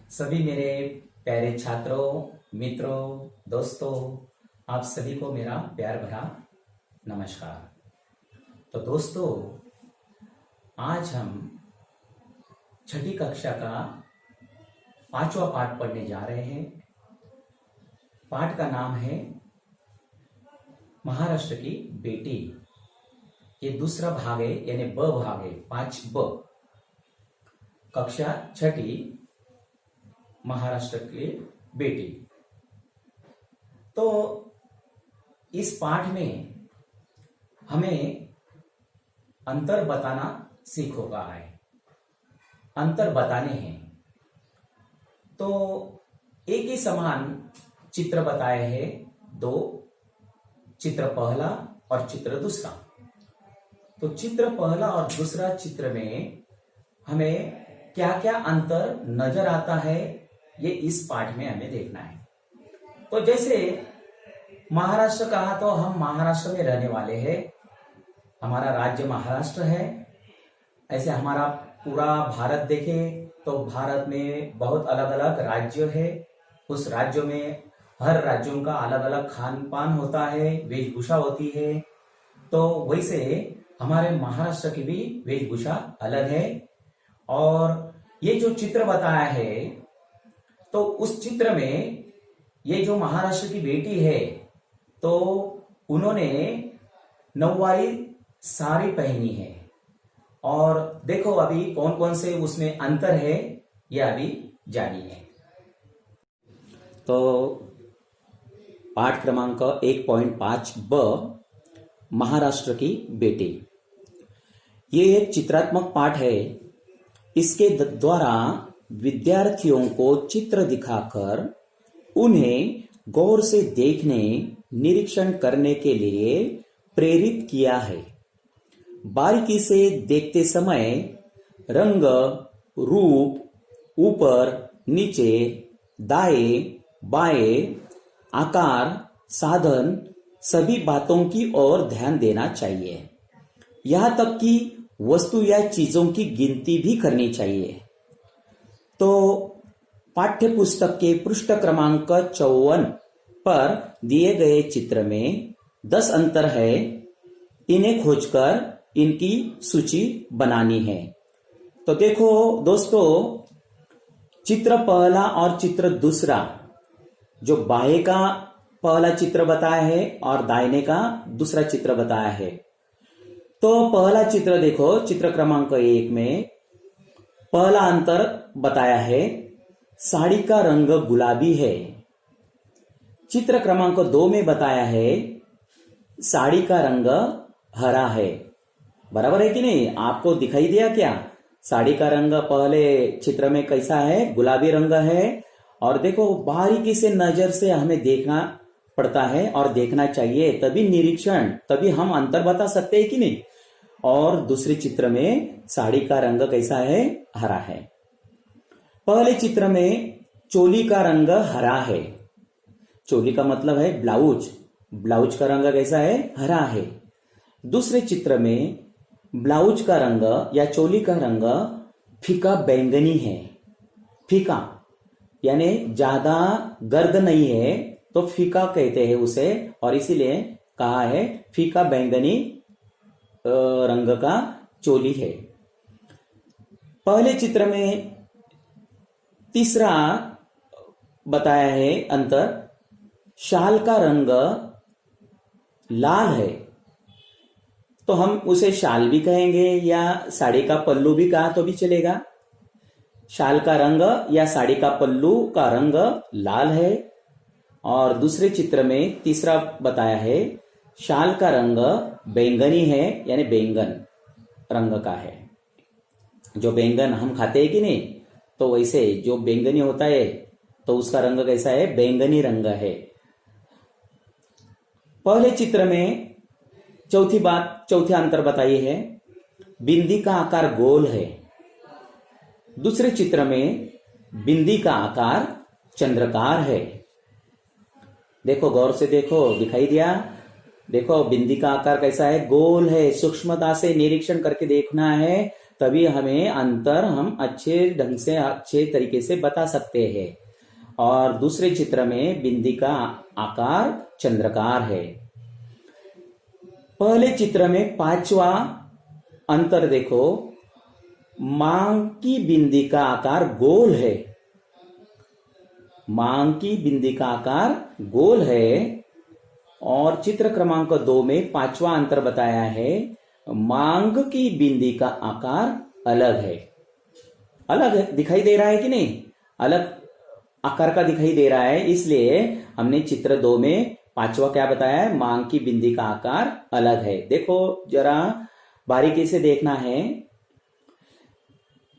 सभी मेरे प्यारे छात्रों, मित्रों, दोस्तों, आप सभी को मेरा प्यार भरा नमस्कार। तो दोस्तों, आज हम छठी कक्षा का 5वां पाठ पढ़ने जा रहे हैं। पाठ का नाम है महाराष्ट्र की बेटी। ये दूसरा भाग है, यानी ब भाग है, 5ब, कक्षा छठी, महाराष्ट्र की बेटी। तो इस पाठ में हमें अंतर बताना सीखोगा है, अंतर बताने हैं। तो एक ही समान चित्र बताए हैं, दो चित्र, पहला और चित्र दूसरा। तो चित्र पहला और दूसरा चित्र में हमें क्या क्या अंतर नजर आता है, ये इस पाठ में हमें देखना है। तो जैसे महाराष्ट्र कहा तो हम महाराष्ट्र में रहने वाले हैं, हमारा राज्य महाराष्ट्र है। ऐसे हमारा पूरा भारत देखें तो भारत में बहुत अलग अलग राज्य है। उस राज्यों में हर राज्यों का अलग अलग खान पान होता है, वेशभूषा होती है। तो वैसे हमारे महाराष्ट्र की भी वेशभूषा अलग है। और ये जो चित्र बताया है, तो उस चित्र में ये जो महाराष्ट्र की बेटी है, तो उन्होंने नौवारी साड़ी पहनी है। और देखो अभी कौन कौन से उसमें अंतर है, ये अभी जानिए। तो पाठ क्रमांक 1.5ब, महाराष्ट्र की बेटी। ये एक चित्रात्मक पाठ है। इसके द्वारा विद्यार्थियों को चित्र दिखाकर उन्हें गौर से देखने, निरीक्षण करने के लिए प्रेरित किया है। बारीकी से देखते समय रंग, रूप, ऊपर, नीचे, दाएं, बाएं, आकार, साधन, सभी बातों की ओर ध्यान देना चाहिए। यहां तक कि वस्तु या चीजों की गिनती भी करनी चाहिए। तो पाठ्य पुस्तक के पृष्ठ क्रमांक 54 पर दिए गए चित्र में 10 अंतर है। इन्हें खोजकर इनकी सूची बनानी है। तो देखो दोस्तों, चित्र पहला और चित्र दूसरा, जो बाएं का पहला चित्र बताया है और दाहिने का दूसरा चित्र बताया है। तो पहला चित्र देखो, चित्र क्रमांक 1 में पहला अंतर बताया है, साड़ी का रंग गुलाबी है। चित्र क्रमांक 2 में बताया है, साड़ी का रंग हरा है। बराबर है कि नहीं? आपको दिखाई दिया क्या? साड़ी का रंग पहले चित्र में कैसा है? गुलाबी रंग है। और देखो, बारीकी से नजर से हमें देखना पड़ता है और देखना चाहिए, तभी निरीक्षण, तभी हम अंतर बता सकते हैं कि नहीं। और दूसरे चित्र में साड़ी का रंग कैसा है? हरा है। पहले चित्र में चोली का रंग हरा है। चोली का मतलब है ब्लाउज। ब्लाउज का रंग कैसा है? हरा है। दूसरे चित्र में ब्लाउज का रंग या चोली का रंग फीका बैंगनी है। फीका यानी ज्यादा गर्द नहीं है, तो फीका कहते हैं उसे, और इसीलिए कहा है फीका बैंगनी रंग का चोली है। पहले चित्र में तीसरा बताया है अंतर, शाल का रंग लाल है। तो हम उसे शाल भी कहेंगे या साड़ी का पल्लू भी कहा तो भी चलेगा। शाल का रंग या साड़ी का पल्लू का रंग लाल है। और दूसरे चित्र में तीसरा बताया है, शाल का रंग बैंगनी है, यानी बैंगन रंग का है। जो बैंगन हम खाते हैं कि नहीं, तो वैसे जो बैंगनी होता है तो उसका रंग कैसा है? बैंगनी रंग है। पहले चित्र में चौथी अंतर बताई है, बिंदी का आकार गोल है। दूसरे चित्र में बिंदी का आकार चंद्रकार है। देखो, गौर से देखो, दिखाई दिया? देखो, बिंदी का आकार कैसा है? गोल है। सूक्ष्मता से निरीक्षण करके देखना है, तभी हमें अंतर हम अच्छे ढंग से अच्छे तरीके से बता सकते हैं। और दूसरे चित्र में बिंदी का आकार चंद्रकार है। पहले चित्र में पांचवा अंतर देखो, मांग की बिंदी का आकार गोल है। मांग की बिंदी का आकार गोल है। और चित्र क्रमांक 2 में पांचवा अंतर बताया है, मांग की बिंदी का आकार अलग है। अलग है, दिखाई दे रहा है कि नहीं? अलग आकार का दिखाई दे रहा है, इसलिए हमने चित्र 2 में पांचवा क्या बताया है, मांग की बिंदी का आकार अलग है। देखो जरा बारीकी से देखना है।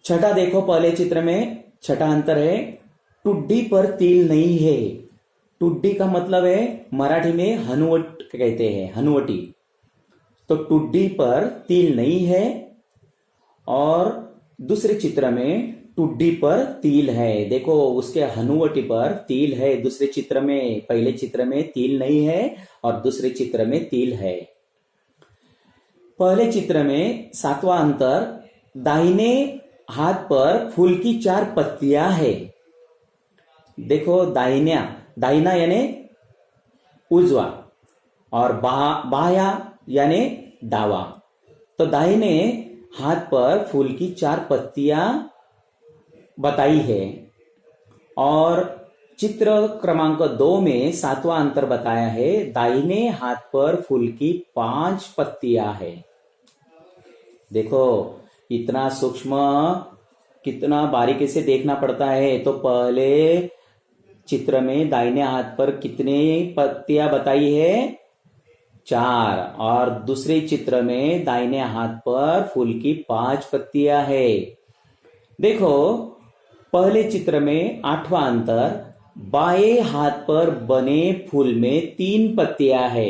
छठा देखो, पहले चित्र में छठा अंतर है, टुड्डी पर तिल नहीं है। टुड्डी का मतलब है मराठी में हनुवट कहते हैं, हनुवटी। तो टुड्डी पर तिल नहीं है। और दूसरे चित्र में टुड्डी पर तिल है। देखो उसके हनुवटी पर तिल है दूसरे चित्र में, पहले चित्र में तिल नहीं है और दूसरे चित्र में तिल है। पहले चित्र में सातवां अंतर, दाहिने हाथ पर फूल की 4 पत्तियां है। देखो दाहिना यानी उजवा और बाया यानी डावा। तो दाहिने हाथ पर फूल की 4 पत्तियां बताई है। और चित्र क्रमांक 2 में सातवां अंतर बताया है, दाहिने हाथ पर फूल की 5 पत्तियां है। देखो इतना सूक्ष्म, कितना बारीकी से देखना पड़ता है। तो पहले चित्र में दाहिने हाथ पर कितने पत्तियां बताई है, 4। और दूसरे चित्र में दाहिने हाथ पर फूल की 5 पत्तियां है। देखो पहले चित्र में आठवां अंतर, बाएं हाथ पर बने फूल में 3 पत्तियां है।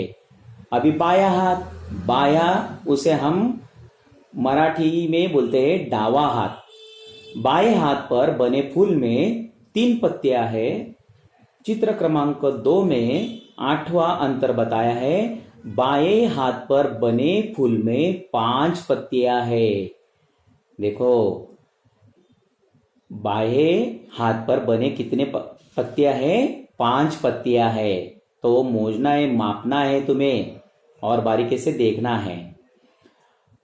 अभी बाया हाथ, बाया उसे हम मराठी में बोलते हैं डावा हाथ। बाएं हाथ पर बने फूल में 3 पत्तियां है। चित्र क्रमांक 2 में आठवां अंतर बताया है, बाएं हाथ पर बने फूल में 5 पत्तियां है। देखो बाएं हाथ पर बने कितने पत्तियां है, 5 पत्तियां है। तो मोजना है, मापना है तुम्हें और बारीकी से देखना है।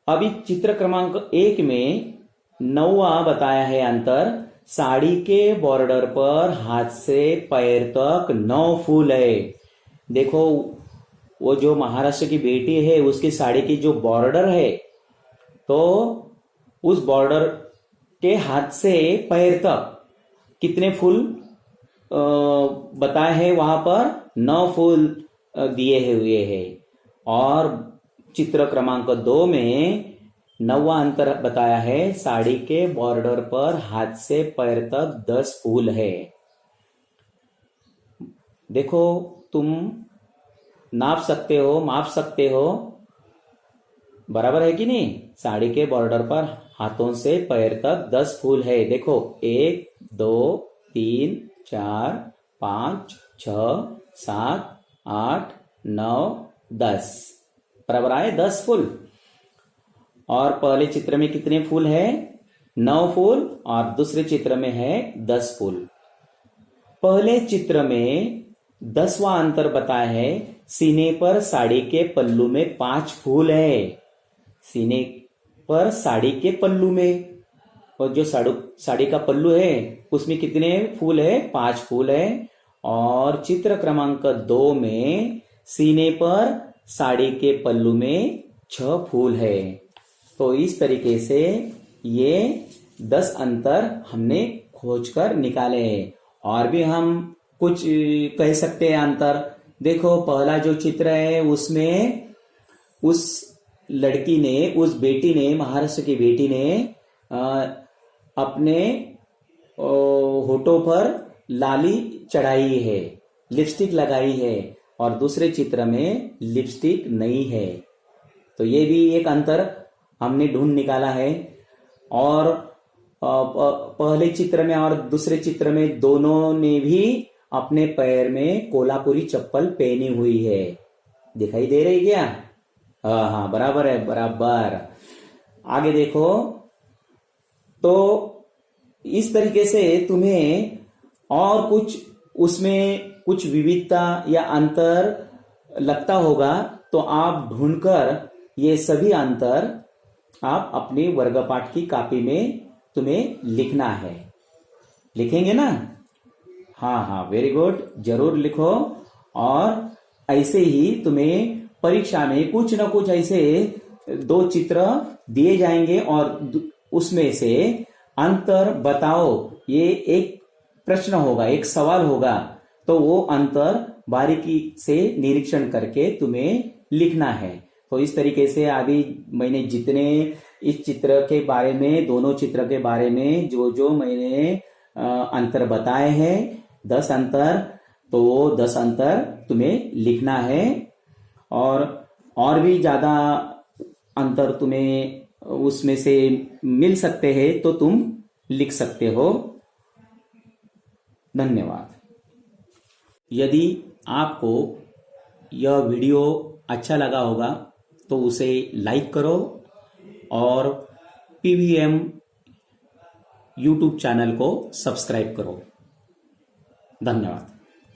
अभी चित्र क्रमांक 1 में 9वां बताया है अंतर, साड़ी के बॉर्डर पर हाथ से पैर तक 9 फूल है। देखो वो जो महाराष्ट्र की बेटी है उसकी साड़ी की जो बॉर्डर है, तो उस बॉर्डर के हाथ से पैर तक कितने फूल बताए हैं, वहां पर 9 फूल दिए हुए हैं। और चित्र क्रमांक 2 में 9वां अंतर बताया है, साड़ी के बॉर्डर पर हाथ से पैर तक 10 फूल है। देखो तुम नाप सकते हो, माप सकते हो, बराबर है कि नहीं? साड़ी के बॉर्डर पर हाथों से पैर तक 10 फूल है। देखो 1 2 3 4 5 6 7 8 9 10, बराबर आए 10 फूल। और पहले चित्र में कितने फूल है, 9 फूल और दूसरे चित्र में है 10 फूल। पहले चित्र में 10वां अंतर बताया है, सीने पर साड़ी के पल्लू में 5 फूल है। सीने पर साड़ी के पल्लू में, और जो साड़ी का पल्लू है उसमें कितने फूल है, 5 फूल है। और चित्र क्रमांक 2 में सीने पर साड़ी के पल्लू में 6 फूल है। तो इस तरीके से ये 10 अंतर हमने खोजकर निकाले हैं। और भी हम कुछ कह सकते हैं अंतर। देखो पहला जो चित्र है उसमें उस लड़की ने, उस बेटी ने, महाराष्ट्र की बेटी ने अपने होठों पर लाली चढ़ाई है, लिपस्टिक लगाई है। और दूसरे चित्र में लिपस्टिक नहीं है। तो ये भी एक अंतर हमने ढूंढ निकाला है। और पहले चित्र में और दूसरे चित्र में दोनों ने भी अपने पैर में कोल्हापुरी चप्पल पहनी हुई है। दिखाई दे रही क्या? हाँ, बराबर है, बराबर। आगे देखो, तो इस तरीके से तुम्हें और कुछ उसमें कुछ विविधता या अंतर लगता होगा तो आप ढूंढकर ये सभी अंतर आप अपने वर्गपाठ की कॉपी में तुम्हें लिखना है। लिखेंगे ना? हाँ हाँ, वेरी गुड, जरूर लिखो। और ऐसे ही तुम्हें परीक्षा में कुछ ना कुछ ऐसे 2 चित्र दिए जाएंगे और उसमें से अंतर बताओ, ये एक प्रश्न होगा, एक सवाल होगा। तो वो अंतर बारीकी से निरीक्षण करके तुम्हें लिखना है। तो इस तरीके से अभी मैंने जितने इस चित्र के बारे में, दोनों चित्र के बारे में जो जो मैंने अंतर बताए हैं, 10 अंतर, तो वो 10 अंतर तुम्हें लिखना है। और भी ज्यादा अंतर तुम्हें उसमें से मिल सकते हैं तो तुम लिख सकते हो। धन्यवाद। यदि आपको यह वीडियो अच्छा लगा होगा तो उसे लाइक करो और पीवीएम यूट्यूब चैनल को सब्सक्राइब करो। धन्यवाद।